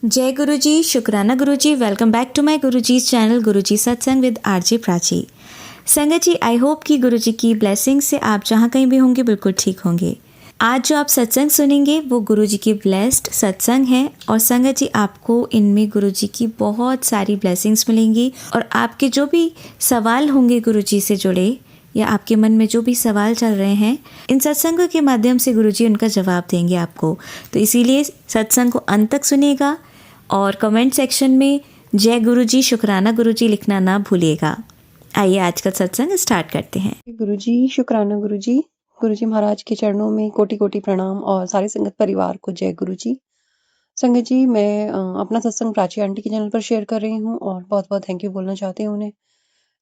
जय गुरु जी, शुक्राना गुरु जी। Welcome back to my Guru ji channel गुरु जी सत्संग विद आरजे प्राची। संगत जी, आई होप कि गुरु जी की ब्लेसिंग से आप जहाँ कहीं भी होंगे बिल्कुल ठीक होंगे। आज जो आप सत्संग सुनेंगे वो गुरु जी की ब्लेस्ड सत्संग है और संगत जी आपको इनमें गुरु जी की बहुत सारी ब्लेसिंग्स मिलेंगी और आपके जो भी सवाल होंगे गुरु जी से जुड़े या आपके मन में जो भी सवाल चल रहे हैं, इन सत्संगों के माध्यम से गुरु जी उनका जवाब देंगे आपको। तो इसीलिए सत्संग को अंत तक सुनिएगा और कमेंट सेक्शन में जय गुरु जी, शुक्राना गुरु जी लिखना ना भूलिएगा। आइए आज का सत्संग स्टार्ट करते हैं। गुरु जी, शुक्राना गुरु जी महाराज के चरणों में कोटि कोटि प्रणाम और सारे संगत परिवार को जय गुरु जी। संगत जी, मैं अपना सत्संग प्राची आंटी के चैनल पर शेयर कर रही हूँ और बहुत बहुत थैंक यू बोलना चाहती हूँ उन्हें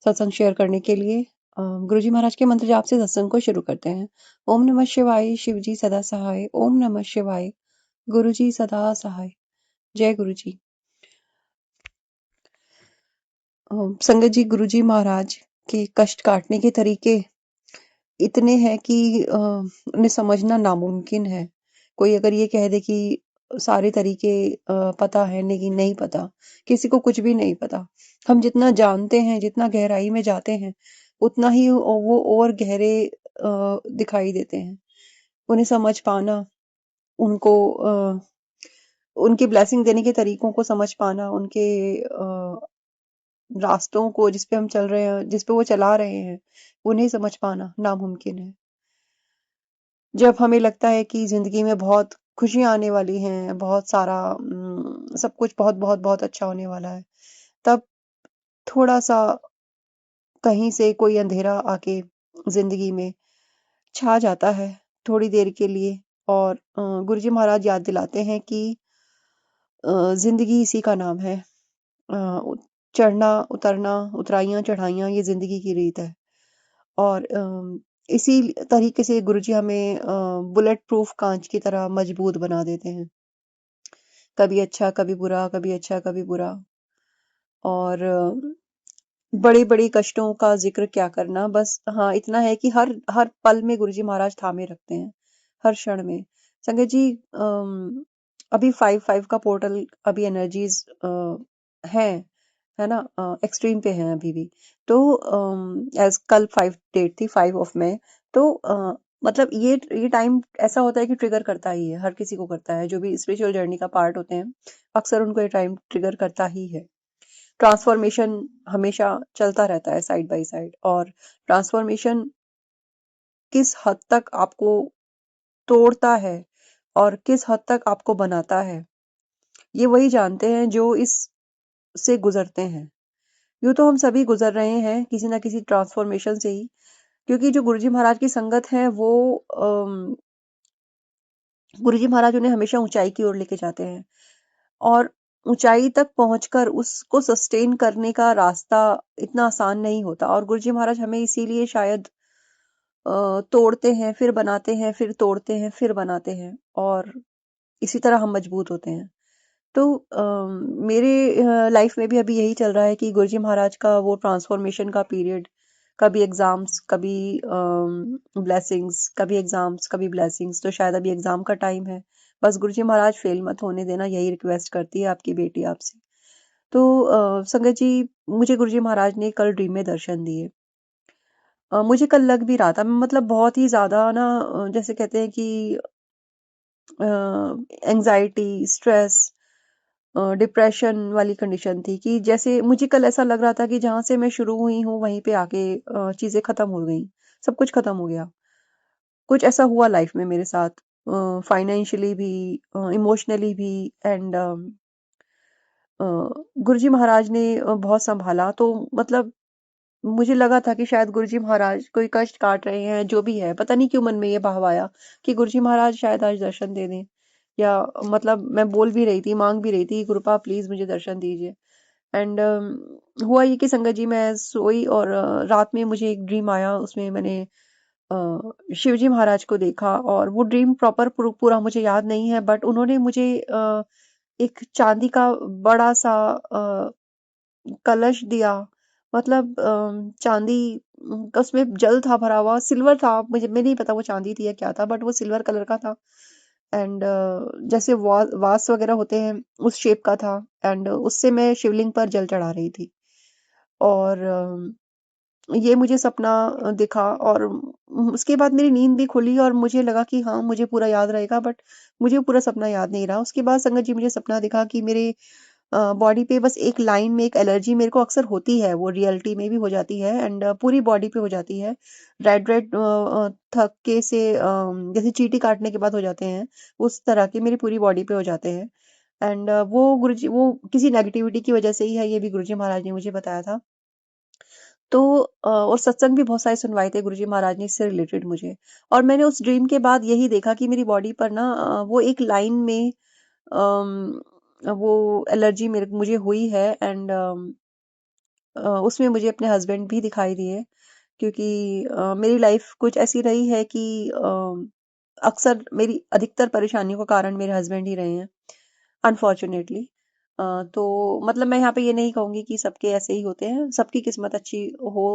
सत्संग शेयर करने के लिए। गुरु जी महाराज के मंत्र जाप से सत्संग को शुरू करते हैं। ओम नमः शिवाय, शिव जी सदा सहाय। ओम नमः शिवाय, गुरु जी सदा सहाय। जय गुरु जी। संगत जी, गुरु जी महाराज के कष्ट काटने के तरीके इतने हैं कि उन्हें समझना नामुमकिन है। कोई अगर ये कह दे कि सारे तरीके पता है, लेकिन नहीं पता। किसी को कुछ भी नहीं पता। हम जितना जानते हैं, जितना गहराई में जाते हैं, उतना ही वो और गहरे दिखाई देते हैं। उन्हें समझ पाना, उनको उनकी ब्लेसिंग देने के तरीकों को समझ पाना, उनके रास्तों को जिस पे हम चल रहे हैं, जिस पे वो चला रहे हैं, उन्हें समझ पाना नामुमकिन है। जब हमें लगता है कि ज़िंदगी में बहुत खुशियाँ आने वाली हैं, बहुत सारा सब कुछ बहुत बहुत बहुत अच्छा होने वाला है, तब थोड़ा-सा कहीं से कोई अंधेरा आके ज़िंदगी में छा जाता है थोड़ी देर के लिए और गुरुजी महाराज याद दिलाते हैं कि ज़िंदगी इसी का नाम है। अ, उ चढ़ना, उतरना, उतराइयाँ, चढ़ाइयाँ ये ज़िंदगी की रीत है। और इसी तरीके से गुरुजी हमें बुलेट प्रूफ कांच की तरह मजबूत बना देते हैं। कभी अच्छा, कभी बुरा, कभी अच्छा, कभी बुरा। और बड़े-बड़े कष्टों का ज़िक्र क्या करना, बस हाँ, इतना है कि हर हर पल में गुरुजी महाराज थामे रखते हैं, हर क्षण में। संगत जी, अभी 5-5 का पोर्टल अभी एनर्जीज़ हैं, है ना? एक्सट्रीम पे हैं अभी भी। तो एज़ कल 5 डेट थी, 5 ऑफ मई। तो मतलब ये टाइम ऐसा होता है कि ट्रिगर करता ही है, हर किसी को करता है। जो भी स्पिरिचुअल जर्नी का पार्ट होते हैं, अक्सर उनको ये टाइम ट्रिगर करता ही है। ट्रांसफॉर्मेशन हमेशा चलता रहता है साइड बाय साइड और ट्रांसफॉर्मेशन किस हद तक आपको तोड़ता है और किस हद तक आपको बनाता है, ये वही जानते हैं जो इस से गुजरते हैं। यूँ तो हम सभी गुजर रहे हैं किसी न किसी ट्रांसफॉर्मेशन से ही, क्योंकि जो गुरुजी महाराज की संगत है वो गुरुजी महाराज उन्हें हमेशा ऊंचाई की ओर लेके जाते हैं और ऊंचाई तक पहुंचकर उसको सस्टेन करने का रास्ता इतना आसान नहीं होता और गुरुजी महाराज हमें इसीलिए शायद तोड़ते हैं, फिर बनाते हैं, फिर तोड़ते हैं, फिर बनाते हैं और इसी तरह हम मजबूत होते हैं। तो मेरे लाइफ में भी अभी यही चल रहा है कि गुरुजी महाराज का वो ट्रांसफॉर्मेशन का पीरियड, कभी एग्जाम्स, कभी ब्लेसिंग्स, कभी एग्जाम्स, कभी ब्लेसिंग्स। तो शायद अभी एग्जाम का टाइम है। बस गुरुजी महाराज फेल मत होने देना, यही रिक्वेस्ट करती है आपकी बेटी आपसे। तो संगत जी, मुझे गुरुजी महाराज ने कल ड्रीम में दर्शन दिए। मुझे कल लग भी रहा था, मतलब बहुत ही ज्यादा ना, जैसे कहते हैं कि एंजाइटी, स्ट्रेस, डिप्रेशन वाली कंडीशन थी कि जैसे मुझे कल ऐसा लग रहा था कि जहां से मैं शुरू हुई हूँ वहीं पे आके चीजें खत्म हो गई, सब कुछ खत्म हो गया। कुछ ऐसा हुआ लाइफ में मेरे साथ, फाइनेंशियली भी, इमोशनली भी। एंड गुरुजी महाराज ने बहुत संभाला। तो मतलब मुझे लगा था कि शायद गुरुजी महाराज कोई कष्ट काट रहे हैं, जो भी है, पता नहीं क्यों मन में ये भाव आया कि गुरुजी महाराज शायद आज दर्शन दे दें। या मतलब मैं बोल भी रही थी, मांग भी रही थी, कृपा प्लीज मुझे दर्शन दीजिए। एंड हुआ ये कि संगत जी, मैं सोई और रात में मुझे एक ड्रीम आया। उसमें मैंने शिवजी महाराज को देखा और वो ड्रीम प्रॉपर पूरा मुझे याद नहीं है, बट उन्होंने मुझे एक चांदी का बड़ा सा कलश दिया। मतलब चांदी का उसमें जल था भरा हुआ, सिल्वर था, मुझे नहीं पता वो चांदी थी या क्या था, बट वो सिल्वर कलर का था। एंड जैसे वास वगैरह होते हैं उस शेप का था, एंड उससे मैं शिवलिंग पर जल चढ़ा रही थी। और ये मुझे सपना दिखा, और उसके बाद मेरी नींद भी खुली और मुझे लगा कि हाँ, मुझे पूरा याद रहेगा, बट मुझे पूरा सपना याद नहीं रहा। उसके बाद संगत जी मुझे सपना दिखा कि मेरे बॉडी पे बस एक लाइन में एक एलर्जी मेरे को अक्सर होती है, वो रियलिटी में भी हो जाती है, एंड पूरी बॉडी पे हो जाती है। रेड रेड थक्के से, जैसे चींटी काटने के बाद हो जाते हैं, उस तरह के मेरी पूरी बॉडी पे हो जाते हैं। एंड वो गुरुजी, वो किसी नेगेटिविटी की वजह से ही है, ये भी गुरुजी महाराज ने मुझे बताया था। तो और सत्संग भी बहुत सारे सुनवाए थे गुरुजी महाराज ने इससे रिलेटेड मुझे। और मैंने उस ड्रीम के बाद यही देखा कि मेरी बॉडी पर ना वो एक लाइन में अम, वो एलर्जी मेरे मुझे हुई है, एंड उसमें मुझे अपने हस्बैंड भी दिखाई दिए, क्योंकि मेरी लाइफ कुछ ऐसी रही है कि अक्सर मेरी अधिकतर परेशानियों का कारण मेरे हस्बैंड ही रहे हैं, अनफॉर्चुनेटली। तो मतलब मैं यहाँ पे ये नहीं कहूंगी कि सबके ऐसे ही होते हैं, सबकी किस्मत अच्छी हो।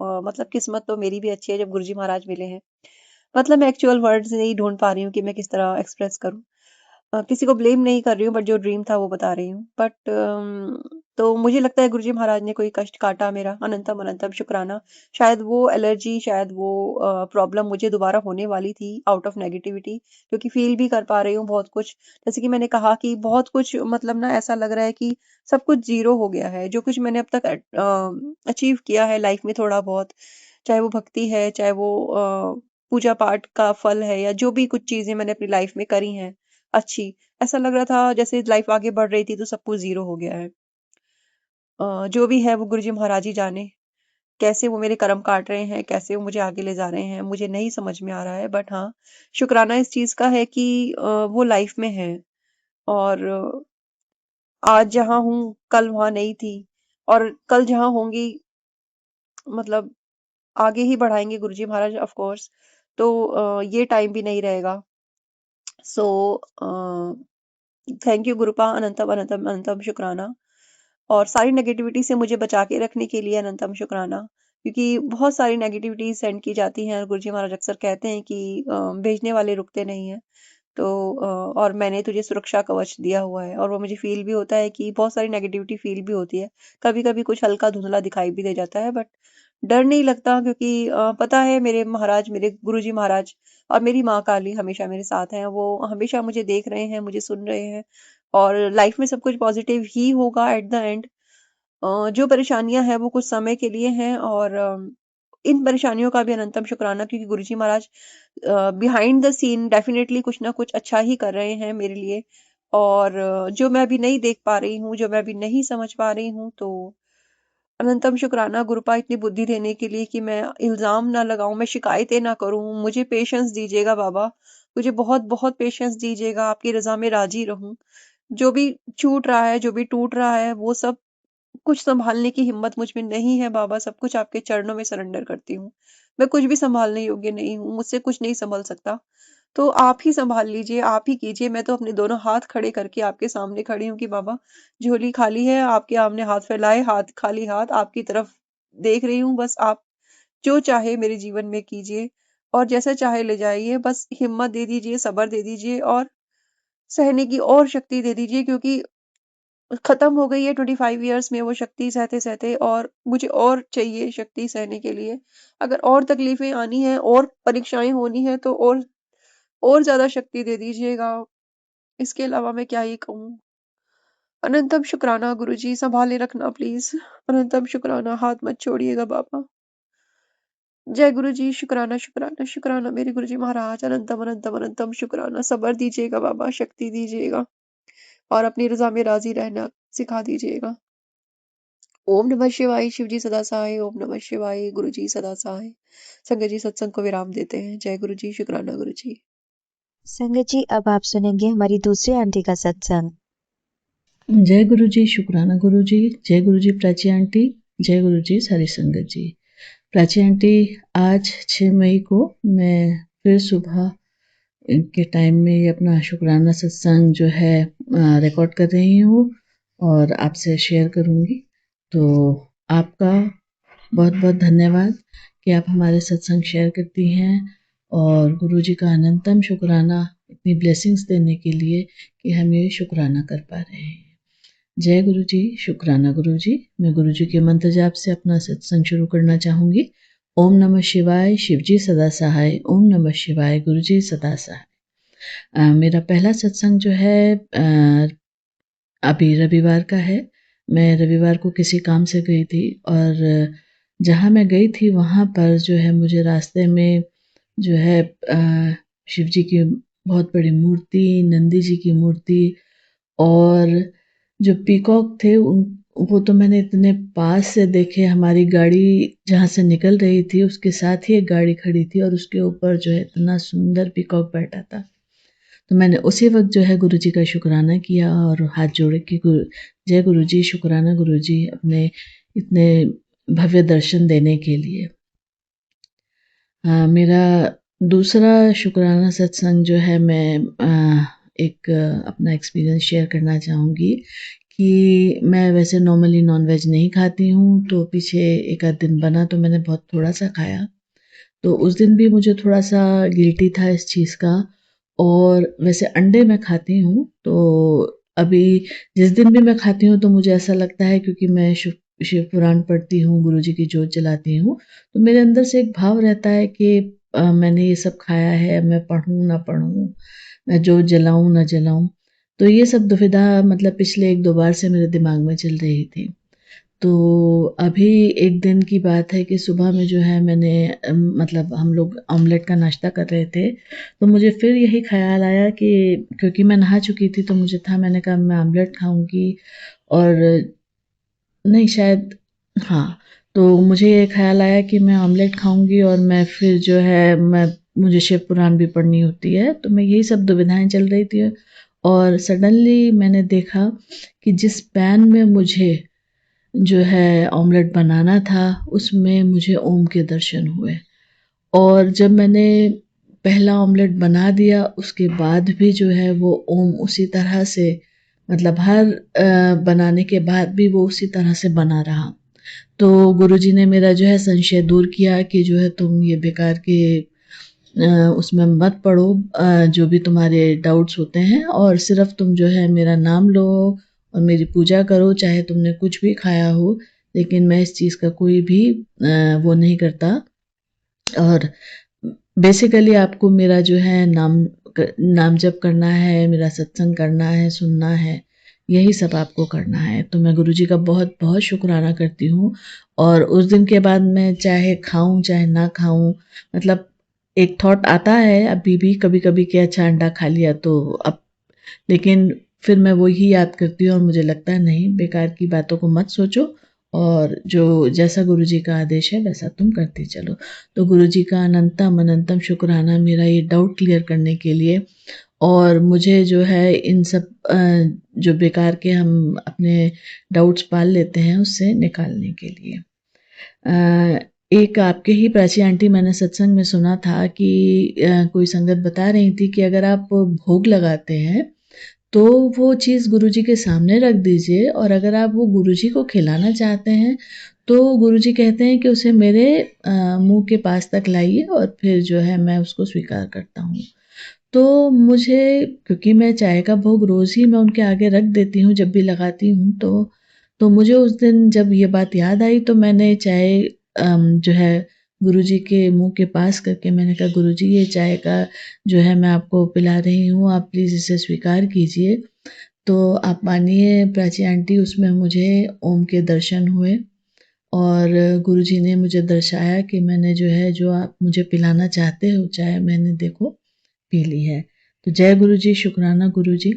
मतलब किस्मत तो मेरी भी अच्छी है, जब गुरुजी महाराज मिले हैं। मतलब मैं एक्चुअल वर्ड्स नहीं ढूंढ पा रही हूँ कि मैं किस तरह एक्सप्रेस करूँ। किसी को ब्लेम नहीं कर रही हूँ, बट जो ड्रीम था वो बता रही हूँ। बट तो मुझे लगता है गुरुजी महाराज ने कोई कष्ट काटा मेरा, अनंतम अनंतम शुक्राना। शायद वो एलर्जी, शायद वो प्रॉब्लम मुझे दोबारा होने वाली थी आउट ऑफ नेगेटिविटी, क्योंकि फील भी कर पा रही हूँ बहुत कुछ। जैसे कि मैंने कहा कि बहुत कुछ, मतलब ना ऐसा लग रहा है कि सब कुछ जीरो हो गया है, जो कुछ मैंने अब तक अचीव किया है लाइफ में थोड़ा बहुत, चाहे वो भक्ति है, चाहे वो पूजा पाठ का फल है, या जो भी कुछ चीजें मैंने अपनी लाइफ में करी हैं अच्छी, ऐसा लग रहा था जैसे लाइफ आगे बढ़ रही थी तो सब कुछ जीरो हो गया है। जो भी है वो गुरुजी महाराज ही जाने, कैसे वो मेरे कर्म काट रहे हैं, कैसे वो मुझे आगे ले जा रहे हैं, मुझे नहीं समझ में आ रहा है। बट हाँ, शुक्राना इस चीज का है कि वो लाइफ में है, और आज जहाँ हूँ कल वहां नहीं थी, और कल जहाँ होंगी, मतलब आगे ही बढ़ाएंगे गुरुजी महाराज ऑफ कोर्स। तो ये टाइम भी नहीं रहेगा। सो थैंक यू गुरुपा, अनंतम अनंतम अनंतम शुक्राना। और सारी नेगेटिविटी से मुझे बचा के रखने के लिए अनंतम शुक्राना, क्योंकि बहुत सारी नेगेटिविटी सेंड की जाती हैं, और गुरुजी महाराज अक्सर कहते हैं कि भेजने वाले रुकते नहीं हैं। तो और मैंने तुझे सुरक्षा कवच दिया हुआ है, और वो मुझे फील भी होता है कि बहुत सारी नेगेटिविटी फील भी होती है, कभी कभी कुछ हल्का धुंधला दिखाई भी दे जाता है, बट डर नहीं लगता, क्योंकि पता है मेरे महाराज, मेरे गुरुजी महाराज और मेरी माँ काली हमेशा मेरे साथ हैं। वो हमेशा मुझे देख रहे हैं, मुझे सुन रहे हैं, और लाइफ में सब कुछ पॉजिटिव ही होगा एट द एंड। जो परेशानियां हैं वो कुछ समय के लिए हैं, और इन परेशानियों का भी अनंतम शुक्राना, क्योंकि गुरुजी महाराज बिहाइंड द सीन डेफिनेटली कुछ ना कुछ अच्छा ही कर रहे हैं मेरे लिए। और जो मैं अभी नहीं देख पा रही हूँ, जो मैं अभी नहीं समझ पा रही हूँ, तो अनंतम शुक्राना गुरुपा इतनी बुद्धि देने के लिए कि मैं इल्जाम ना लगाऊं, मैं शिकायतें ना करूं। मुझे पेशेंस दीजिएगा बाबा, मुझे बहुत बहुत पेशेंस दीजिएगा, आपकी रजा में राजी रहूं। जो भी छूट रहा है, जो भी टूट रहा है, वो सब कुछ संभालने की हिम्मत मुझ में नहीं है बाबा। सब कुछ आपके चरणों में सरेंडर करती हूँ। मैं कुछ भी संभालने योग्य नहीं हूँ, मुझसे कुछ नहीं संभल सकता। तो आप ही संभाल लीजिए, आप ही कीजिए। मैं तो अपने दोनों हाथ खड़े करके आपके सामने खड़ी हूँ कि बाबा, झोली खाली है, आपके सामने हाथ फैलाए, हाथ खाली हाथ आपकी तरफ देख रही हूँ। बस आप जो चाहे मेरे जीवन में कीजिए, और जैसा चाहे ले जाइए। बस हिम्मत दे दीजिए, सब्र दे दीजिए, और सहने की और शक्ति दे दीजिए, क्योंकि खत्म हो गई है 25 ईयर्स में वो शक्ति सहते सहते, और मुझे और चाहिए शक्ति सहने के लिए। अगर और तकलीफें आनी है, और परीक्षाएं होनी है, तो और ज्यादा शक्ति दे दीजिएगा। इसके अलावा मैं क्या ही कहूँ। अनंतम शुक्राना गुरुजी, संभाले रखना प्लीज। अनंतम शुक्राना, हाथ मत छोड़िएगा बाबा। जय गुरु जी, शुक्राना शुक्राना शुक्राना मेरे गुरु जी महाराज, अनंतम अनंतम अनंतम शुक्राना। सब्र दीजिएगा बाबा, शक्ति दीजिएगा, और अपनी रजा में राजी रहना सिखा दीजिएगा। ओम नमः शिवाय। शिव जी सदा सहाय। ओम नमः शिवाय। गुरु जी सदा सहाय। संगत जी सत्संग को विराम देते हैं। जय गुरु जी, शुक्राना गुरु जी। संगत जी, अब आप सुनेंगे हमारी दूसरी आंटी का सत्संग। जय गुरु जी, शुक्राना गुरु जी। जय गुरु जी प्राची आंटी। जय गुरु जी सारी संगत जी। प्राची आंटी, आज 6 मई को मैं फिर सुबह के टाइम में ये अपना शुक्राना सत्संग जो है रिकॉर्ड कर रही हूँ और आपसे शेयर करूँगी। तो आपका बहुत बहुत धन्यवाद कि आप हमारे सत्संग शेयर करती हैं, और गुरु जी का अनंतम शुक्राना इतनी ब्लेसिंग्स देने के लिए कि हम ये शुक्राना कर पा रहे हैं। जय गुरु जी, शुक्राना गुरु जी। मैं गुरु जी के मंत्र जाप से अपना सत्संग शुरू करना चाहूँगी। ओम नमः शिवाय, शिव जी सदा सहाय। ओम नमः शिवाय, गुरु जी सदा सहाय। मेरा पहला सत्संग जो है अभी रविवार का है। मैं रविवार को किसी काम से गई थी और जहाँ मैं गई थी वहाँ पर जो है मुझे रास्ते में जो है शिव जी की बहुत बड़ी मूर्ति, नंदी जी की मूर्ति और जो पीकॉक थे वो तो मैंने इतने पास से देखे। हमारी गाड़ी जहाँ से निकल रही थी उसके साथ ही एक गाड़ी खड़ी थी और उसके ऊपर जो है इतना सुंदर पीकॉक बैठा था। तो मैंने उसी वक्त जो है गुरु जी का शुक्राना किया और हाथ जोड़े कि जय गुरु जी, शुक्राना गुरु जी अपने इतने भव्य दर्शन देने के लिए। मेरा दूसरा शुक्राना सत्संग जो है मैं एक अपना एक्सपीरियंस शेयर करना चाहूँगी कि मैं वैसे नॉर्मली नॉनवेज नहीं खाती हूँ, तो पीछे एक आध दिन बना तो मैंने बहुत थोड़ा सा खाया। तो उस दिन भी मुझे थोड़ा सा गिल्टी था इस चीज़ का। और वैसे अंडे मैं खाती हूँ, तो अभी जिस दिन भी मैं खाती हूँ तो मुझे ऐसा लगता है, क्योंकि मैं शिव पुराण पढ़ती हूँ, गुरु जी की जोत जलाती हूँ, तो मेरे अंदर से एक भाव रहता है कि मैंने ये सब खाया है, मैं पढ़ूँ ना पढ़ूँ, मैं जोत जलाऊँ ना जलाऊँ। तो ये सब दुविधा मतलब पिछले 1-2 बार से मेरे दिमाग में चल रही थी। तो अभी एक दिन की बात है कि सुबह में जो है मैंने मतलब हम लोग ऑमलेट का नाश्ता कर रहे थे, तो मुझे फिर यही ख्याल आया कि क्योंकि मैं नहा चुकी थी तो मुझे था, मैंने कहा मैं ऑमलेट खाऊंगी और नहीं शायद हाँ, तो मुझे ये ख्याल आया कि मैं ऑमलेट खाऊंगी और मैं फिर जो है मुझे शिव पुराण भी पढ़नी होती है, तो मैं यही सब दुविधाएं चल रही थी। और सडनली मैंने देखा कि जिस पैन में मुझे जो है ऑमलेट बनाना था उसमें मुझे ओम के दर्शन हुए। और जब मैंने पहला ऑमलेट बना दिया उसके बाद भी जो है वो ओम उसी तरह से, मतलब हर बनाने के बाद भी वो उसी तरह से बना रहा। तो गुरुजी ने मेरा जो है संशय दूर किया कि जो है तुम ये बेकार के उसमें मत पढ़ो, जो भी तुम्हारे डाउट्स होते हैं, और सिर्फ तुम जो है मेरा नाम लो और मेरी पूजा करो, चाहे तुमने कुछ भी खाया हो, लेकिन मैं इस चीज़ का कोई भी वो नहीं करता। और बेसिकली आपको मेरा जो है नाम जप करना है, मेरा सत्संग करना है, सुनना है, यही सब आपको करना है। तो मैं गुरुजी का बहुत बहुत शुक्राना करती हूँ। और उस दिन के बाद मैं चाहे खाऊं चाहे ना खाऊं, मतलब एक थॉट आता है अभी भी कभी कभी कि अच्छा अंडा खा लिया तो अब, लेकिन फिर मैं वही याद करती हूँ और मुझे लगता है नहीं, बेकार की बातों को मत सोचो और जो जैसा गुरुजी का आदेश है वैसा तुम करते चलो। तो गुरुजी का अनंतम अनंतम शुक्राना मेरा ये डाउट क्लियर करने के लिए, और मुझे जो है इन सब जो बेकार के हम अपने डाउट्स पाल लेते हैं उससे निकालने के लिए। एक आपके ही प्राची आंटी मैंने सत्संग में सुना था कि कोई संगत बता रही थी कि अगर आप भोग लगाते हैं तो वो चीज़ गुरुजी के सामने रख दीजिए, और अगर आप वो गुरुजी को खिलाना चाहते हैं तो गुरुजी कहते हैं कि उसे मेरे मुंह के पास तक लाइए और फिर जो है मैं उसको स्वीकार करता हूँ। तो मुझे, क्योंकि मैं चाय का भोग रोज़ ही मैं उनके आगे रख देती हूँ जब भी लगाती हूँ, तो मुझे उस दिन जब ये बात याद आई तो मैंने चाय जो है गुरुजी के मुंह के पास करके मैंने कहा गुरुजी ये चाय का जो है मैं आपको पिला रही हूँ, आप प्लीज़ इसे स्वीकार कीजिए। तो आप मानिए प्राची आंटी, उसमें मुझे ओम के दर्शन हुए और गुरुजी ने मुझे दर्शाया कि मैंने जो है जो आप मुझे पिलाना चाहते हो चाय मैंने देखो पी ली है। तो जय गुरुजी, शुक्राना गुरुजी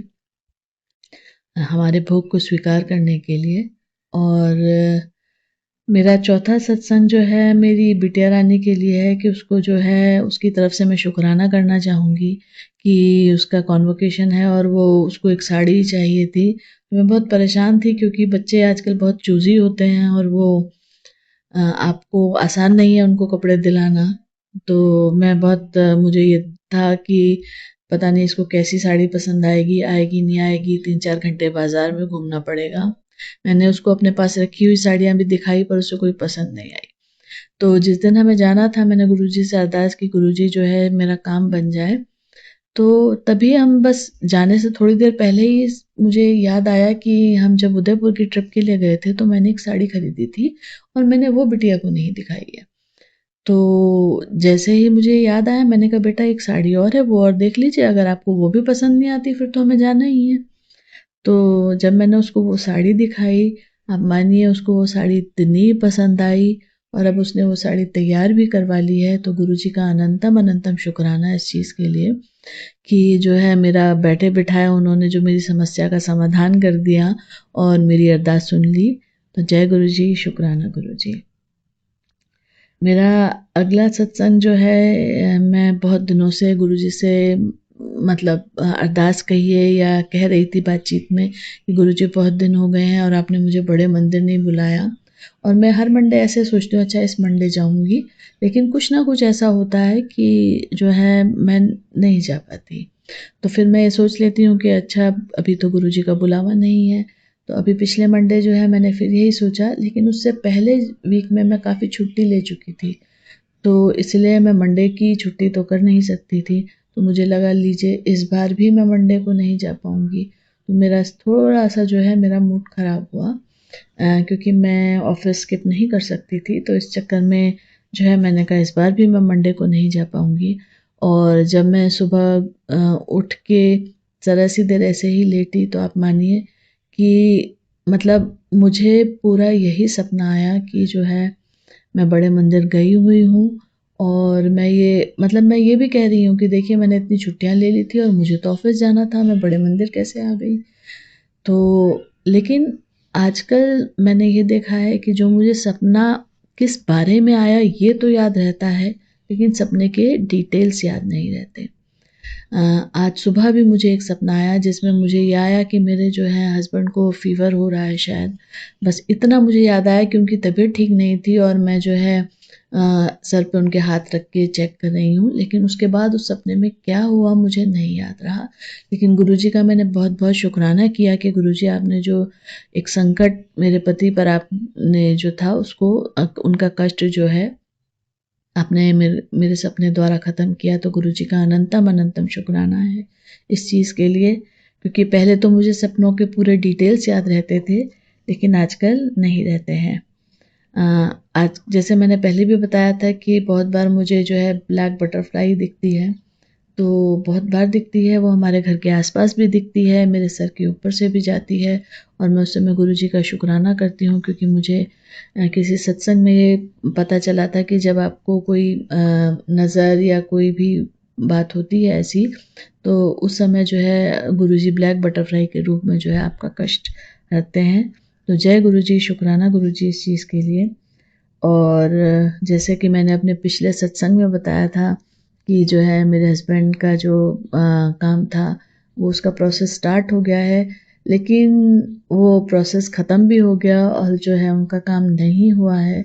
हमारे भोग को स्वीकार करने के लिए। और मेरा चौथा सत्संग जो है मेरी बिटिया रानी के लिए है कि उसको जो है उसकी तरफ से मैं शुक्राना करना चाहूँगी कि उसका कॉन्वोकेशन है और वो उसको एक साड़ी चाहिए थी। मैं बहुत परेशान थी क्योंकि बच्चे आजकल बहुत चूज़ी होते हैं और वो आपको आसान नहीं है उनको कपड़े दिलाना। तो मैं बहुत मुझे ये था कि पता नहीं इसको कैसी साड़ी पसंद आएगी, आएगी नहीं आएगी, 3-4 घंटे बाज़ार में घूमना पड़ेगा। मैंने उसको अपने पास रखी हुई साड़ियाँ भी दिखाई पर उसे कोई पसंद नहीं आई। तो जिस दिन हमें जाना था मैंने गुरुजी से अरदास की गुरुजी जो है मेरा काम बन जाए। तो तभी हम बस जाने से थोड़ी देर पहले ही मुझे याद आया कि हम जब उदयपुर की ट्रिप के लिए गए थे तो मैंने एक साड़ी खरीदी थी और मैंने वो बिटिया को नहीं दिखाई है। तो जैसे ही मुझे याद आया मैंने कहा बेटा एक साड़ी और है, वो और देख लीजिए, अगर आपको वो भी पसंद नहीं आती फिर तो हमें जाना ही है। तो जब मैंने उसको वो साड़ी दिखाई, आप मानिए उसको वो साड़ी इतनी पसंद आई और अब उसने वो साड़ी तैयार भी करवा ली है। तो गुरुजी का अनंतम अनंतम शुक्राना इस चीज़ के लिए कि जो है मेरा बैठे बिठाए उन्होंने जो मेरी समस्या का समाधान कर दिया और मेरी अरदास सुन ली। तो जय गुरु जी, शुक्राना गुरु जी। मेरा अगला सत्संग जो है मैं बहुत दिनों से गुरुजी से मतलब अरदास कहिए या कह रही थी बातचीत में कि गुरुजी बहुत दिन हो गए हैं और आपने मुझे बड़े मंदिर नहीं बुलाया। और मैं हर मंडे ऐसे सोचती हूँ अच्छा इस मंडे जाऊँगी, लेकिन कुछ ना कुछ ऐसा होता है कि जो है मैं नहीं जा पाती। तो फिर मैं ये सोच लेती हूँ कि अच्छा अभी तो गुरुजी का बुलावा नहीं है। तो अभी पिछले मंडे जो है मैंने फिर यही सोचा, लेकिन उससे पहले वीक में मैं काफ़ी छुट्टी ले चुकी थी, तो इसलिए मैं मंडे की छुट्टी तो कर नहीं सकती थी। तो मुझे लगा लीजिए इस बार भी मैं मंडे को नहीं जा पाऊँगी। तो मेरा थोड़ा-सा जो है मेरा मूड ख़राब हुआ क्योंकि मैं ऑफ़िस स्किप नहीं कर सकती थी। तो इस चक्कर में जो है मैंने कहा इस बार भी मैं मंडे को नहीं जा पाऊँगी। और जब मैं सुबह उठ के ज़रा-सी देर ऐसे ही लेटी तो आप मानिए कि मतलब मुझे पूरा यही सपना आया कि जो है मैं बड़े मंदिर गई हुई हूँ और मैं ये भी कह रही हूँ कि देखिए मैंने इतनी छुट्टियाँ ले ली थी और मुझे तो ऑफ़िस जाना था, मैं बड़े मंदिर कैसे आ गई। तो लेकिन आजकल मैंने ये देखा है कि जो मुझे सपना किस बारे में आया ये तो याद रहता है, लेकिन सपने के डिटेल्स याद नहीं रहते। आज सुबह भी मुझे एक सपना आया जिसमें मुझे ये आया कि मेरे जो है हस्बैंड को फ़ीवर हो रहा है शायद। बस इतना मुझे याद आया कि उनकी तबीयत ठीक नहीं थी और मैं जो है सर पे उनके हाथ रख के चेक कर रही हूँ। लेकिन उसके बाद उस सपने में क्या हुआ मुझे नहीं याद रहा। लेकिन गुरुजी का मैंने बहुत-बहुत शुक्राना किया कि गुरुजी आपने जो एक संकट मेरे पति पर आपने जो था उसको उनका कष्ट जो है आपने मेरे सपने द्वारा ख़त्म किया। तो गुरुजी का अनंतम अनंतम शुक्राना है इस चीज़ के लिए, क्योंकि पहले तो मुझे सपनों के पूरे डिटेल्स याद रहते थे, लेकिन आजकल नहीं रहते हैं। आज जैसे मैंने पहले भी बताया था कि बहुत बार मुझे जो है ब्लैक बटरफ्लाई दिखती है, तो बहुत बार दिखती है, वो हमारे घर के आसपास भी दिखती है, मेरे सर के ऊपर से भी जाती है और मैं उस समय गुरुजी का शुक्राना करती हूँ, क्योंकि मुझे किसी सत्संग में ये पता चला था कि जब आपको कोई नज़र या कोई भी बात होती है ऐसी, तो उस समय जो है गुरुजी ब्लैक बटरफ्लाई के रूप में जो है आपका कष्ट हरते हैं। तो जय गुरुजी, शुक्राना गुरुजी इस चीज़ के लिए। और जैसे कि मैंने अपने पिछले सत्संग में बताया था कि जो है मेरे हस्बैंड का जो काम था वो उसका प्रोसेस स्टार्ट हो गया है, लेकिन वो प्रोसेस ख़त्म भी हो गया और जो है उनका काम नहीं हुआ है।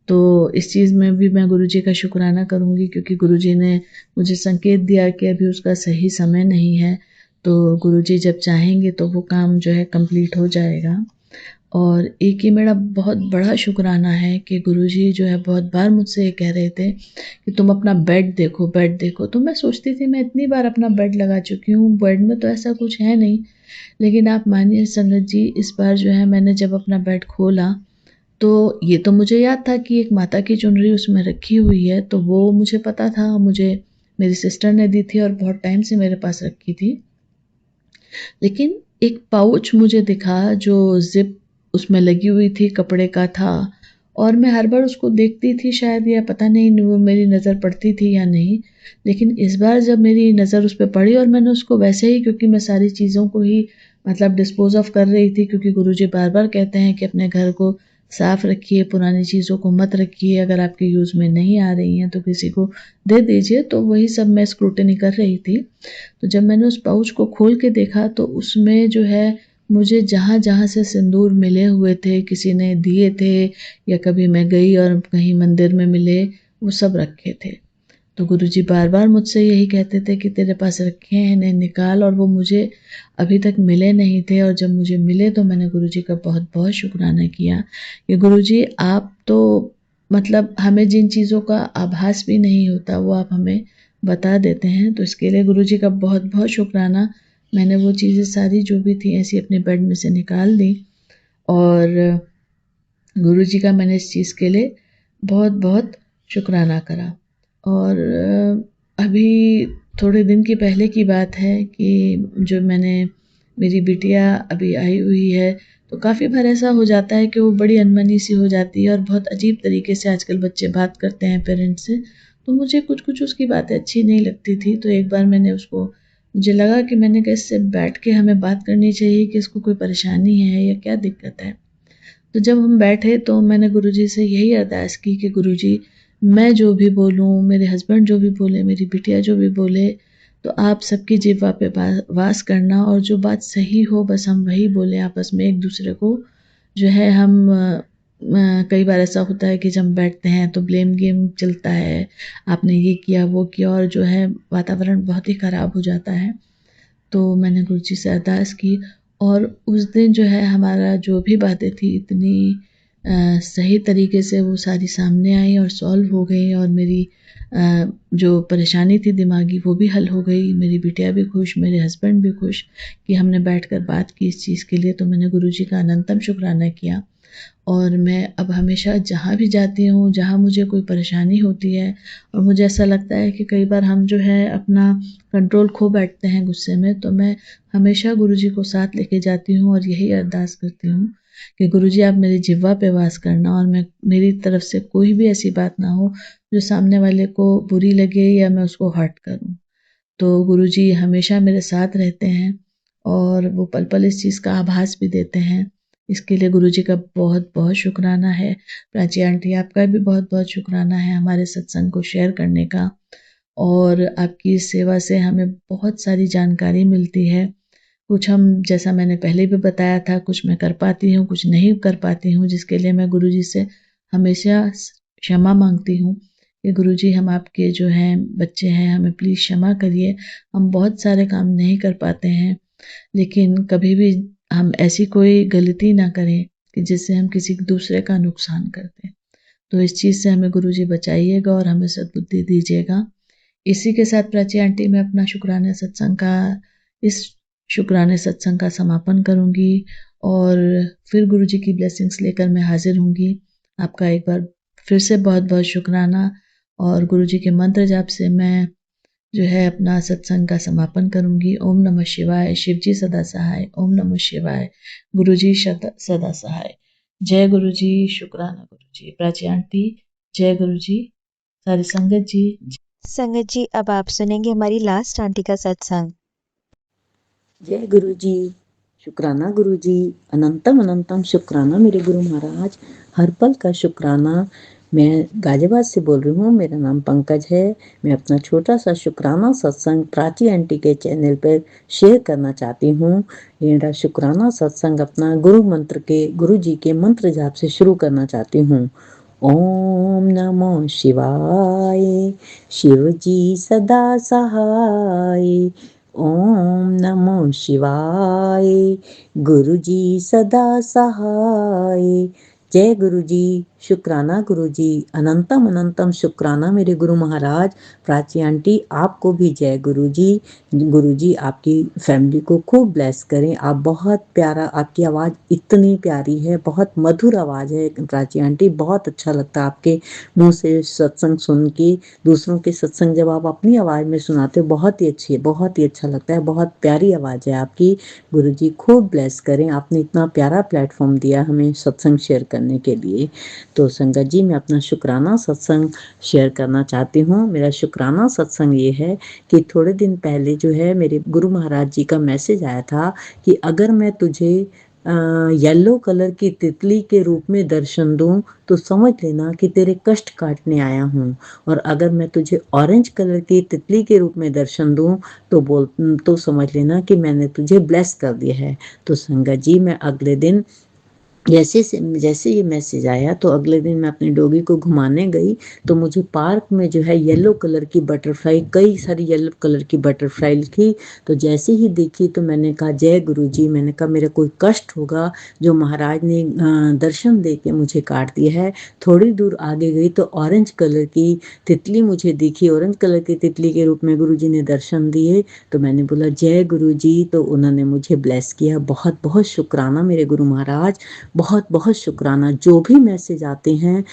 तो इस चीज़ में भी मैं गुरुजी का शुक्राना करूँगी, क्योंकि गुरुजी ने मुझे संकेत दिया कि अभी उसका सही समय नहीं है। तो गुरुजी जब चाहेंगे तो वो काम जो है कंप्लीट हो जाएगा। और एक ही मेरा बहुत बड़ा शुक्राना है कि गुरुजी जो है बहुत बार मुझसे ये कह रहे थे कि तुम अपना बेड देखो, बेड देखो। तो मैं सोचती थी मैं इतनी बार अपना बेड लगा चुकी हूँ, बेड में तो ऐसा कुछ है नहीं। लेकिन आप मानिए संगत जी, इस बार जो है मैंने जब अपना बेड खोला तो ये तो मुझे याद था कि एक माता की चुनरी उसमें रखी हुई है, तो वो मुझे पता था, मुझे मेरी सिस्टर ने दी थी और बहुत टाइम से मेरे पास रखी थी। लेकिन एक पाउच मुझे दिखा जो ज़िप उसमें लगी हुई थी, कपड़े का था, और मैं हर बार उसको देखती थी शायद, या पता नहीं वो मेरी नज़र पड़ती थी या नहीं। लेकिन इस बार जब मेरी नज़र उस पे पड़ी और मैंने उसको वैसे ही, क्योंकि मैं सारी चीज़ों को ही मतलब डिस्पोज़ ऑफ कर रही थी, क्योंकि गुरुजी बार-बार कहते हैं कि अपने घर को साफ़ रखिए, पुरानी चीज़ों को मत रखिए, अगर आपके यूज़ में नहीं आ रही हैं तो किसी को दे दीजिए। तो वही सब मैं स्क्रूटनी कर रही थी। तो जब मैंने उस पाउच को खोल के देखा तो उसमें जो है मुझे जहाँ-जहाँ से सिंदूर मिले हुए थे, किसी ने दिए थे या कभी मैं गई और कहीं मंदिर में मिले, वो सब रखे थे। तो गुरुजी बार-बार मुझसे यही कहते थे कि तेरे पास रखे हैं, इन्हें निकाल, और वो मुझे अभी तक मिले नहीं थे। और जब मुझे मिले तो मैंने गुरुजी का बहुत-बहुत शुक्राना किया कि गुरुजी आप तो मतलब हमें जिन चीज़ों का आभास भी नहीं होता वो आप हमें बता देते हैं। तो इसके लिए गुरुजी का बहुत बहुत शुक्राना। मैंने वो चीज़ें सारी जो भी थी ऐसी अपने बेड में से निकाल दी और गुरुजी का मैंने इस चीज़ के लिए बहुत बहुत शुक्राना करा। और अभी थोड़े दिन की पहले की बात है कि जो मेरी बिटिया अभी आई हुई है, तो काफ़ी बार ऐसा हो जाता है कि वो बड़ी अनमनी सी हो जाती है और बहुत अजीब तरीके से आजकल बच्चे बात करते हैं पेरेंट्स से। तो मुझे कुछ उसकी बातें अच्छी नहीं लगती थी। तो एक बार मुझे लगा कि मैंने कहा इससे बैठ के हमें बात करनी चाहिए कि इसको कोई परेशानी है या क्या दिक्कत है। तो जब हम बैठे तो मैंने गुरुजी से यही अरदास की कि गुरुजी, मैं जो भी बोलूँ, मेरे हस्बैंड जो भी बोले, मेरी बिटिया जो भी बोले, तो आप सबकी जिह्वा पे वास करना और जो बात सही हो बस हम वही बोलें आपस में एक दूसरे को। जो है कई बार ऐसा होता है कि जब हम बैठते हैं तो ब्लेम गेम चलता है, आपने ये किया वो किया और जो है वातावरण बहुत ही ख़राब हो जाता है। तो मैंने गुरुजी से अरदास की और उस दिन जो है हमारा जो भी बातें थी इतनी सही तरीके से वो सारी सामने आई और सॉल्व हो गई और मेरी जो परेशानी थी दिमागी वो भी हल हो गई। मेरी बिटिया भी खुश, मेरे हस्बैंड भी खुश कि हमने बैठकर बात की इस चीज़ के लिए। तो मैंने गुरुजी का अनंतम शुक्राना किया और मैं अब हमेशा जहाँ भी जाती हूँ, जहाँ मुझे कोई परेशानी होती है और मुझे ऐसा लगता है कि कई बार हम जो है अपना कंट्रोल खो बैठते हैं गुस्से में, तो मैं हमेशा गुरुजी को साथ लेके जाती हूँ और यही अरदास करती हूँ कि गुरुजी आप मेरी जिह्वा पे वास करना और मेरी तरफ से कोई भी ऐसी बात ना हो जो सामने वाले को बुरी लगे या मैं उसको हर्ट करूँ। तो गुरुजी हमेशा मेरे साथ रहते हैं और वो पल पल इस चीज़ का आभास भी देते हैं। इसके लिए गुरुजी का बहुत बहुत शुक्राना है। प्राची आंटी आपका भी बहुत बहुत शुक्राना है हमारे सत्संग को शेयर करने का और आपकी इस सेवा से हमें बहुत सारी जानकारी मिलती है। कुछ हम जैसा मैंने पहले भी बताया था, कुछ मैं कर पाती हूँ, कुछ नहीं कर पाती हूँ, जिसके लिए मैं गुरुजी से हमेशा क्षमा मांगती हूँ कि गुरुजी हम आपके जो हैं बच्चे हैं, हमें प्लीज़ क्षमा करिए। हम बहुत सारे काम नहीं कर पाते हैं, लेकिन कभी भी हम ऐसी कोई गलती ना करें कि जिससे हम किसी दूसरे का नुकसान कर दें। तो इस चीज़ से हमें गुरुजी बचाइएगा और हमें सद्बुद्धि दीजिएगा। इसी के साथ प्राची आंटी मैं अपना शुक्राने सत्संग का समापन करूँगी और फिर गुरुजी की ब्लेसिंग्स लेकर मैं हाजिर होंगी। आपका एक बार फिर से बहुत बहुत शुक्राना और गुरुजी के मंत्र जाप से मैं जो है अपना सत्संग का समापन करूँगी। ओम नमः शिवाय, शिवजी सदा सहाय। ओम नमः शिवाय, गुरुजी सदा सहाय। जय गुरुजी, शुक्राना गुरुजी। प्राची आंटी, जय गुरुजी, सारी संगत जी। संगत जी, अब आप सुनेंगे हमारी लास्ट आंटी का सत्संग। जय गुरु जी, शुक्राना गुरु जी, अनंतम अनंतम शुक्राना मेरे गुरु महाराज, हर पल का शुक्राना। मैं गाजियाबाद से बोल रही हूँ, मेरा नाम पंकज है। मैं अपना छोटा सा शुक्राना सत्संग प्राची आंटी के चैनल पर शेयर करना चाहती हूँ। मेरा शुक्राना सत्संग अपना गुरु जी के मंत्र जाप से शुरू करना चाहती हूँ। ओम नमो शिवाय, शिव जी सदा सहाय। ओम नमो शिवाय, गुरु जी सदा सहाय। जय गुरु जी, शुक्राना गुरु जी, अनंतम अनंतम शुक्राना मेरे गुरु महाराज। प्राची आंटी आपको भी जय गुरु जी आपकी फैमिली को खूब ब्लेस करें। आप बहुत प्यारा, आपकी आवाज़ इतनी प्यारी है, बहुत मधुर आवाज़ है प्राची आंटी। बहुत अच्छा लगता है आपके मुंह से सत्संग सुन के। दूसरों के सत्संग जब आप अपनी आवाज़ में सुनाते हो बहुत ही अच्छी है, बहुत ही अच्छा लगता है। बहुत प्यारी आवाज़ है आपकी। गुरु जी खूब ब्लेस करें, आपने इतना प्यारा प्लेटफॉर्म दिया हमें सत्संग शेयर करने के लिए। तो संगत जी, मैं अपना शुक्राना सत्संग शेयर करना चाहती हूँ। मेरा शुक्राना सत्संग ये है कि थोड़े दिन पहले जो है मेरे गुरु महाराज जी का मैसेज आया था कि अगर मैं तुझे येलो कलर की तितली के रूप में दर्शन दूं तो समझ लेना कि तेरे कष्ट काटने आया हूँ, और अगर मैं तुझे ऑरेंज कलर की तितली के रूप में दर्शन दूं तो समझ लेना कि मैंने तुझे ब्लेस कर दिया है। तो संगत जी, मैं अगले दिन जैसे ये मैसेज आया तो अगले दिन मैं अपनी डॉगी को घुमाने गई, तो मुझे पार्क में जो है येलो कलर की बटरफ्लाई, कई सारी येलो कलर की बटरफ्लाई थी। तो जैसे ही देखी तो मैंने कहा जय गुरु जी, मैंने कहा मेरा कोई कष्ट होगा जो महाराज ने दर्शन दे के मुझे काट दिया है। थोड़ी दूर आगे गई तो ऑरेंज कलर की तितली मुझे दिखी, ऑरेंज कलर की तितली के रूप में गुरु जी ने दर्शन दिए। तो मैंने बोला जय गुरु जी, तो उन्होंने मुझे ब्लेस किया। बहुत बहुत शुक्राना मेरे गुरु महाराज, बहुत बहुत शुक्राना। जो भी मैसेज आते हैं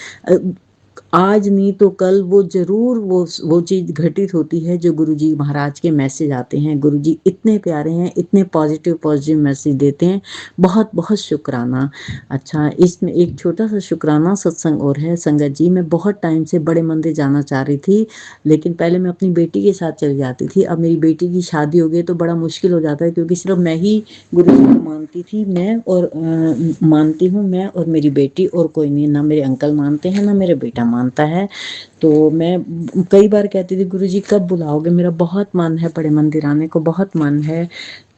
आज नहीं तो कल वो जरूर वो चीज़ घटित होती है जो गुरुजी महाराज के मैसेज आते हैं। गुरुजी इतने प्यारे हैं, इतने पॉजिटिव मैसेज देते हैं। बहुत बहुत शुक्राना। अच्छा, इसमें एक छोटा सा शुक्राना सत्संग और है। संगत जी, मैं बहुत टाइम से बड़े मंदिर जाना चाह रही थी, लेकिन पहले मैं अपनी बेटी के साथ चली जाती थी। अब मेरी बेटी की शादी हो गई तो बड़ा मुश्किल हो जाता है, क्योंकि सिर्फ मैं ही गुरु जी को मानती थी, मानती हूँ मैं और मेरी बेटी, और कोई नहीं। ना मेरे अंकल मानते हैं, ना मेरा बेटा मानता है। तो मैं कई बार कहती थी गुरुजी कब बुलाओगे, मेरा बहुत मन है बड़े मंदिर आने को, बहुत मन है।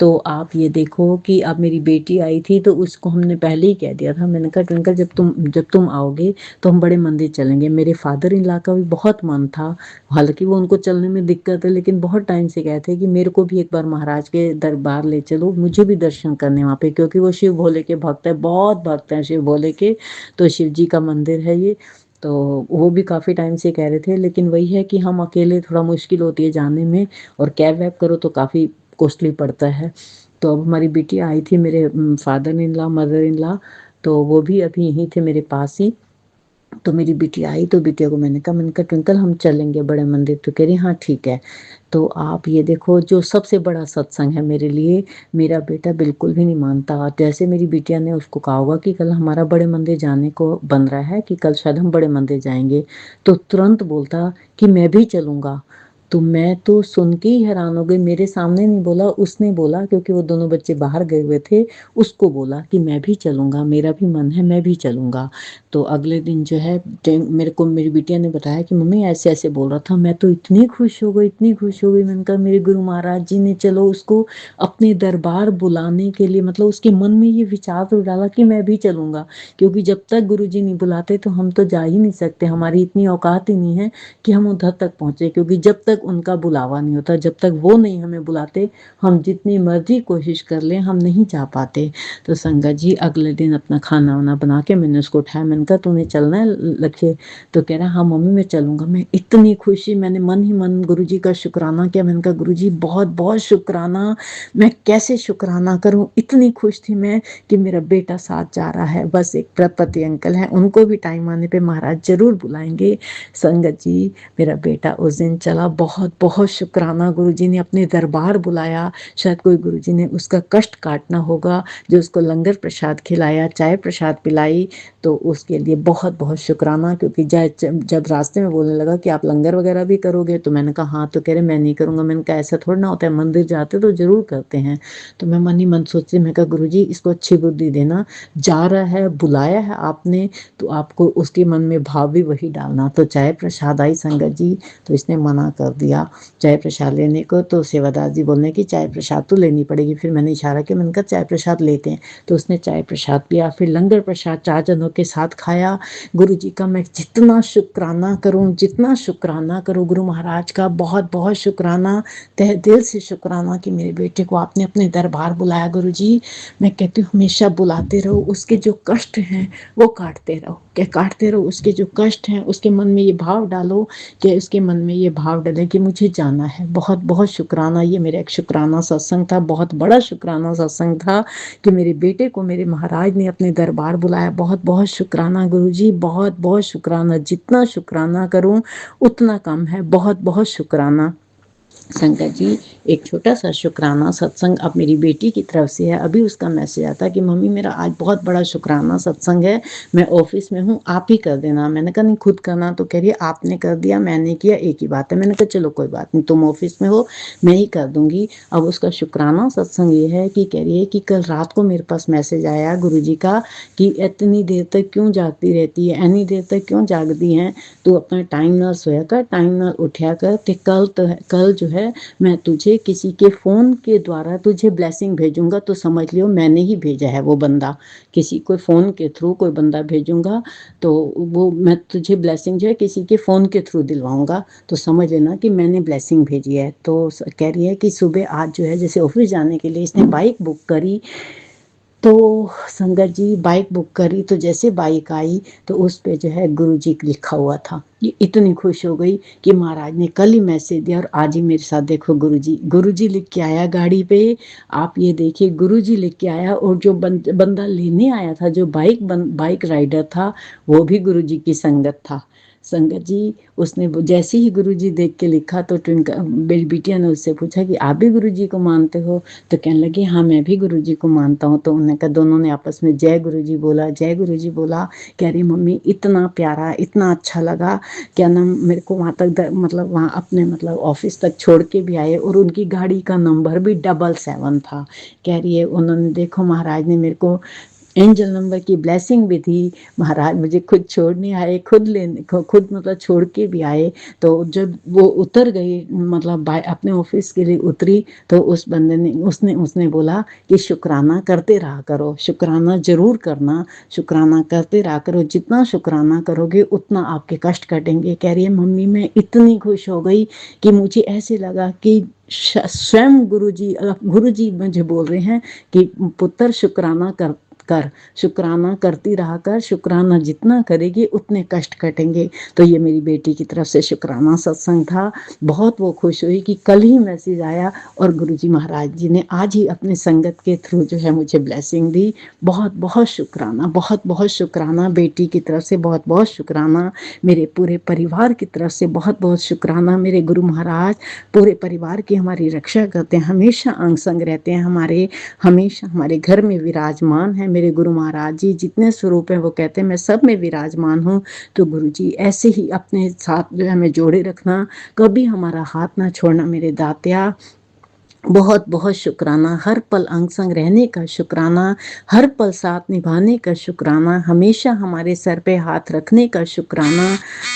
तो आप ये देखो कि अब मेरी बेटी आई थी तो उसको हमने पहले ही कह दिया था। मैंने कहा ट्विंकल जब तुम आओगे तो हम बड़े मंदिर चलेंगे। मेरे फादर इन लॉ का भी बहुत मन था, हालांकि वो उनको चलने में दिक्कत है, लेकिन बहुत टाइम से कहते हैं कि मेरे को भी एक बार महाराज के दरबार ले चलो, मुझे भी दर्शन करने वहाँ पे, क्योंकि वो शिव भोले के भक्त है, बहुत भक्त हैं शिव भोले के। तो शिव जी का मंदिर है ये। तो वो भी काफ़ी टाइम से कह रहे थे, लेकिन वही है कि हम अकेले थोड़ा मुश्किल होती है जाने में, और कैब वैब करो तो काफ़ी कॉस्टली पड़ता है। तो अब हमारी बेटी आई थी, मेरे father in law mother in law, तो वो भी अभी यहीं थे मेरे पास ही। तो मेरी बेटी आई तो बिटिया को मैंने कहा ट्विंकल हम चलेंगे बड़े मंदिर, तो कह रही हाँ ठीक है। तो आप ये देखो, जो सबसे बड़ा सत्संग है मेरे लिए, मेरा बेटा बिल्कुल भी नहीं मानता। जैसे मेरी बिटिया ने उसको कहा होगा कि कल हमारा बड़े मंदिर जाने को बन रहा है, कि कल शायद हम बड़े मंदिर जाएंगे, तो तुरंत बोलता कि मैं भी चलूँगा। तो मैं तो सुन के ही हैरान हो गई। मेरे सामने नहीं बोला, उसने बोला, क्योंकि वो दोनों बच्चे बाहर गए हुए थे, उसको बोला कि मैं भी चलूँगा, मेरा भी मन है, मैं भी चलूँगा। तो अगले दिन जो है मेरे को मेरी बिटिया ने बताया कि मम्मी ऐसे ऐसे बोल रहा था। मैं तो इतनी खुश हो गई, इतनी खुश हो गई। मैंने कहा मेरे गुरु महाराज जी ने चलो उसको अपने दरबार बुलाने के लिए, मतलब उसके मन में ये विचार तो डाला कि मैं भी चलूँगा, क्योंकि जब तक गुरु जी नहीं बुलाते तो हम तो जा ही नहीं सकते, हमारी इतनी औकात ही नहीं है कि हम उधर तक पहुँचे, क्योंकि जब तक उनका बुलावा नहीं होता, जब तक वो नहीं हमें बुलाते, हम जितनी मर्जी कोशिश कर लें हम नहीं जा पाते। तो संगत जी अगले दिन अपना खाना वाना बना के मैंने उसको उठाया, मैंने कहा तुम्हें चलना है लक्ष्य? तो कह रहा हाँ मम्मी मैं चलूँगा। मैं इतनी खुशी, मैंने मन ही मन गुरु जी का शुक्राना किया। मैंने कहा गुरु जी बहुत बहुत शुक्राना, मैं कैसे शुक्राना करूँ। इतनी खुश थी मैं कि मेरा बेटा साथ जा रहा है। बस एक प्रपति अंकल हैं, उनको भी टाइम आने पे महाराज जरूर बुलाएंगे। संगत जी मेरा बेटा उस दिन चला, बहुत बहुत शुक्राना, गुरु जी ने अपने दरबार बुलाया। शायद कोई गुरु जी ने उसका कष्ट काटना होगा, जो उसको लंगर प्रसाद खिलाया, चाय प्रसाद पिलाई, तो उसके लिए बहुत बहुत शुक्राना। क्योंकि जब रास्ते में बोलने लगा कि आप लंगर वगैरह भी करोगे, तो मैंने कहा हाँ। तो कह रहे मैं नहीं करूँगा। मैंने कहा ऐसा थोड़ा ना होता है, मंदिर जाते तो जरूर करते हैं। तो मैं मन ही मन सोचती, मैं कहा गुरु जी इसको अच्छी बुद्धि देना, जा रहा है, बुलाया है आपने, तो आपको उसके मन में भाव भी वही डालना। तो चाय प्रसाद आई संगत जी, तो इसने मना कर दिया चाय प्रसाद लेने को। तो सेवादार जी बोलने की चाय प्रसाद तो लेनी पड़ेगी। फिर मैंने इशारा किया, मैंने कहा चाय प्रसाद लेते हैं। तो उसने चाय प्रसाद पिया। फिर लंगर प्रसाद 4 जनों के साथ खाया। गुरु जी का मैं जितना शुक्राना करूं, जितना शुक्राना करूं गुरु महाराज का, बहुत बहुत शुक्राना, तहे दिल से शुक्राना कि मेरे बेटे को आपने अपने दरबार बुलाया। गुरु जी मैं कहती हूँ हमेशा बुलाते रहो, उसके जो कष्ट हैं वो काटते रहो, क्या काटते रहो, उसके जो कष्ट हैं उसके मन में ये भाव डालो, कि उसके मन में ये भाव डाले कि मुझे जाना है। बहुत बहुत शुक्राना। ये मेरा एक शुक्राना सत्संग था, बहुत बड़ा शुक्राना सत्संग था कि मेरे बेटे को मेरे महाराज ने अपने दरबार बुलाया। बहुत बहुत शुक्राना गुरु जी, बहुत बहुत शुक्राना। जितना शुक्राना करूं उतना कम है। बहुत बहुत शुक्राना संगत जी। एक छोटा सा शुक्राना सत्संग अब मेरी बेटी की तरफ से है। अभी उसका मैसेज आता कि मम्मी मेरा आज बहुत बड़ा शुक्राना सत्संग है, मैं ऑफिस में हूँ, आप ही कर देना। मैंने कहा नहीं खुद करना। तो कह रही है आपने कर दिया मैंने किया एक ही बात है। मैंने कहा चलो कोई बात नहीं, तुम ऑफिस में हो मैं ही कर दूंगी। अब उसका शुक्राना सत्संग ये है कि कह रही है कि कल रात को मेरे पास मैसेज आया गुरु जी का कि इतनी देर तक क्यों जागती रहती है, इतनी देर तक क्यों जागती हैं, तू अपना टाइम ना सोया कर, टाइम ना उठा कर, कल जो है है मैं तुझे किसी के फ़ोन के द्वारा तुझे ब्लेसिंग भेजूंगा तो समझ लियो मैंने ही भेजा है वो बंदा, किसी कोई फ़ोन के थ्रू कोई बंदा भेजूंगा तो वो मैं तुझे ब्लेसिंग जो है किसी के फ़ोन के थ्रू दिलवाऊंगा तो समझ लेना कि मैंने ब्लेसिंग भेजी है। तो कह रही है कि सुबह आज जो है जैसे ऑफिस जाने के लिए इसने बाइक बुक करी, तो संगत जी बाइक बुक करी तो जैसे बाइक आई तो उस पे जो है गुरुजी लिखा हुआ था। ये इतनी खुश हो गई कि महाराज ने कल ही मैसेज दिया और आज ही मेरे साथ देखो गुरुजी लिख के आया गाड़ी पे। आप ये देखिए गुरुजी लिख के आया और जो बंदा लेने आया था जो बाइक राइडर था वो भी गुरुजी की संगत था। संगत जी उसने जैसे ही गुरुजी देख के लिखा तो मेरी बिटिया ने उससे पूछा कि आप भी गुरुजी को मानते हो, तो कहने लगी हाँ मैं भी गुरुजी को मानता हूँ। तो उन्होंने कहा, दोनों ने आपस में जय गुरुजी बोला, जय गुरुजी बोला। कह रही मम्मी इतना प्यारा इतना अच्छा लगा, क्या नाम मेरे को वहाँ तक मतलब वहाँ अपने मतलब ऑफिस तक छोड़ के भी आए और उनकी गाड़ी का नंबर भी 777 था। कह रही है उन्होंने देखो महाराज ने मेरे को एंजल नंबर की ब्लेसिंग भी थी, महाराज मुझे खुद छोड़ने आए, खुद मतलब छोड़ के भी आए। तो जब वो उतर गई मतलब अपने ऑफिस के लिए उतरी तो उस बंदे ने उसने बोला कि शुक्राना करते रहा करो, शुक्राना जरूर करना, शुक्राना करते रहा करो, जितना शुक्राना करोगे उतना आपके कष्ट कटेंगे। कह रही है मम्मी मैं इतनी खुश हो गई कि मुझे ऐसे लगा कि स्वयं गुरुजी मुझे बोल रहे हैं कि पुत्र शुक्राना शुक्राना करती रहा कर, शुक्राना जितना करेगी उतने कष्ट कटेंगे। तो ये मेरी बेटी की तरफ से शुक्राना सत्संग था। बहुत वो खुश हुई कि कल ही मैसेज आया और गुरुजी महाराज जी ने आज ही अपने संगत के थ्रू जो है मुझे ब्लेसिंग दी। बहुत बहुत शुक्राना, बहुत बहुत शुक्राना बेटी की तरफ से, बहुत बहुत शुक्राना मेरे पूरे परिवार की तरफ से, बहुत बहुत शुक्राना। मेरे गुरु महाराज पूरे परिवार की हमारी रक्षा करते हैं, हमेशा अंग संग रहते हैं, हमेशा हमारे घर में विराजमान है। मेरे गुरु महाराज जी जितने स्वरूप हैं वो कहते हैं मैं सब में विराजमान हूँ। तो गुरु जी ऐसे ही अपने साथ जो है हमें जोड़े रखना, कभी हमारा हाथ ना छोड़ना मेरे दातिया। बहुत बहुत शुक्राना, हर पल अंग संग रहने का शुक्राना, हर पल साथ निभाने का शुक्राना, हमेशा हमारे सर पे हाथ रखने का शुक्राना,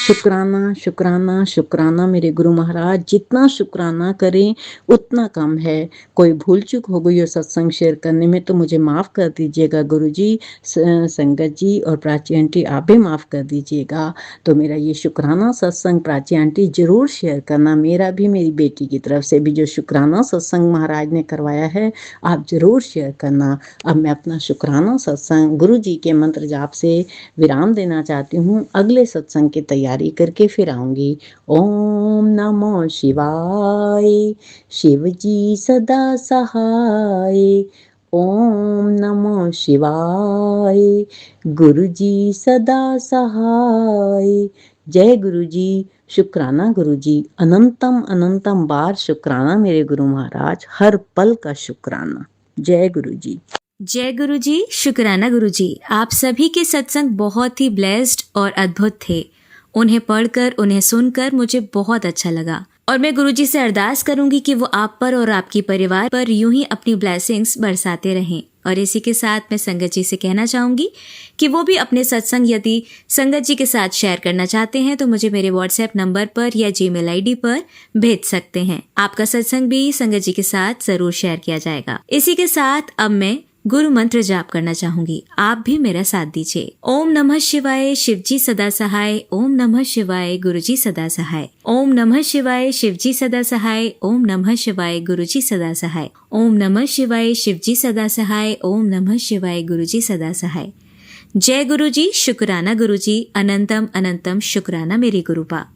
शुक्राना शुक्राना शुक्राना। मेरे गुरु महाराज जितना शुक्राना करें उतना कम है। कोई भूल चूक हो गई हो सत्संग शेयर करने में तो मुझे माफ़ कर दीजिएगा गुरु जी, संगत जी और प्राची आंटी आप भी माफ़ कर दीजिएगा। तो मेरा ये शुक्राना सत्संग प्राची आंटी ज़रूर शेयर करना, मेरा भी मेरी बेटी की तरफ से भी जो शुक्राना सत्संग महाराज ने करवाया है आप जरूर शेयर करना। अब मैं अपना शुक्राना सत्संग गुरु जी के मंत्र जाप से विराम देना चाहती हूँ। अगले सत्संग की तैयारी करके फिर आऊंगी। ओम नमो शिवाय, शिव जी सदा सहाय। ओम नमो शिवाय, गुरु जी सदा सहाय। जय गुरु जी, शुक्राना गुरु जी, अनंतम अनंतम बार शुक्राना मेरे गुरु महाराज, हर पल का शुक्राना। जय गुरु जी। जय गुरु जी, शुक्राना गुरु जी। आप सभी के सत्संग बहुत ही ब्लेस्ड और अद्भुत थे। उन्हें पढ़कर उन्हें सुनकर मुझे बहुत अच्छा लगा और मैं गुरु जी से अरदास करूंगी कि वो आप पर और आपके परिवार पर यूं ही अपनी ब्लेसिंग्स बरसाते रहें। और इसी के साथ मैं संगत जी से कहना चाहूंगी कि वो भी अपने सत्संग यदि संगत जी के साथ शेयर करना चाहते हैं तो मुझे मेरे व्हाट्सएप नंबर पर या जीमेल आईडी पर भेज सकते हैं। आपका सत्संग भी संगत जी के साथ जरूर शेयर किया जाएगा। इसी के साथ अब मैं गुरु मंत्र जाप करना चाहूंगी, आप भी मेरा साथ दीजिए। ओम नमः शिवाय, शिवजी सदा सहाय। ओम नमः शिवाय, गुरुजी सदा सहाय। ओम नमः शिवाय, शिवजी सदा सहाय। ओम नमः शिवाय, गुरुजी सदा सहाय। ओम नमः शिवाय, शिवजी सदा सहाय। ओम नमः शिवाय, गुरुजी सदा सहाय। जय गुरु जी, शुक्राना गुरु जी, अनंतम अनंतम शुक्राना मेरे गुरुपा।